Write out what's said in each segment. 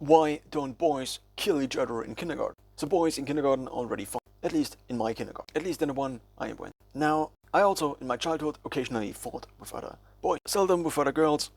Why don't boys kill each other in kindergarten? So boys in kindergarten already fought, at least in my kindergarten, at least in the one I went. Now, I also, in my childhood, occasionally fought with other boys, seldom with other girls.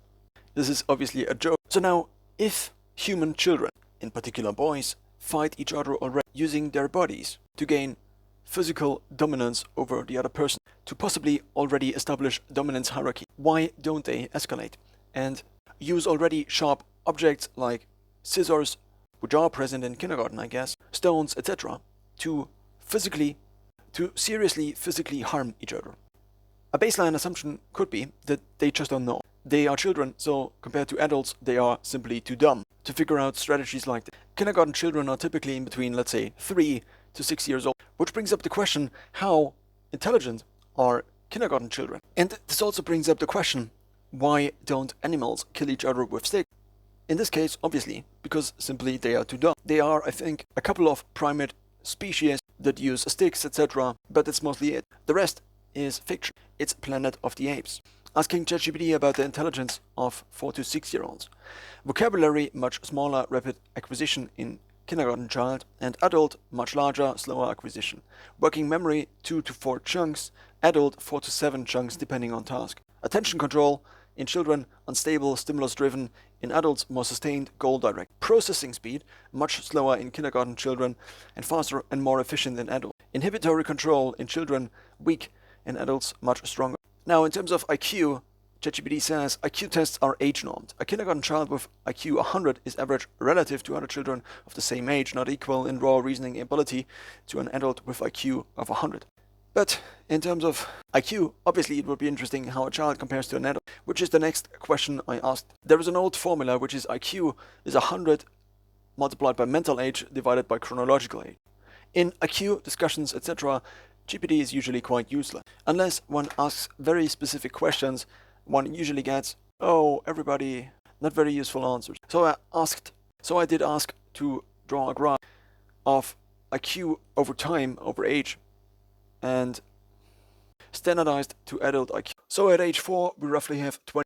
This is obviously a joke. So now, if human children, in particular boys, fight each other already using their bodies to gain physical dominance over the other person, to possibly already establish dominance hierarchy, why don't they escalate and use already sharp objects like scissors, which are present in kindergarten, I guess, stones, etc., to seriously physically harm each other? A baseline assumption could be that they just don't know. They are children, so compared to adults, they are simply too dumb to figure out strategies like this. Kindergarten children are typically in between, let's say, 3 to 6 years old, which brings up the question, how intelligent are kindergarten children? And this also brings up the question, why don't animals kill each other with sticks? In this case, obviously, because simply they are too dumb. There are, I think, a couple of primate species that use sticks, etc., but that's mostly it. The rest is fiction. It's Planet of the Apes. Asking ChatGPT about the intelligence of 4 to 6 year olds. Vocabulary much smaller, rapid acquisition in kindergarten child, and adult much larger, slower acquisition. Working memory 2 to 4 chunks, adult 4 to 7 chunks depending on task. Attention control in children unstable, stimulus driven, in adults more sustained, goal direct. Processing speed much slower in kindergarten children and faster and more efficient in adults. Inhibitory control in children weak, in adults much stronger. Now, in terms of IQ, ChatGPT says IQ tests are age normed. A kindergarten child with IQ 100 is average relative to other children of the same age, not equal in raw reasoning ability to an adult with IQ of 100. But in terms of IQ, obviously it would be interesting how a child compares to an adult, which is the next question I asked. There is an old formula which is IQ is 100 multiplied by mental age divided by chronological age. In IQ discussions, etc., GPT is usually quite useless. Unless one asks very specific questions, one usually gets, oh, everybody, not very useful answers. So I did ask to draw a graph of IQ over time, over age, and standardized to adult IQ. So at age 4, we roughly have 20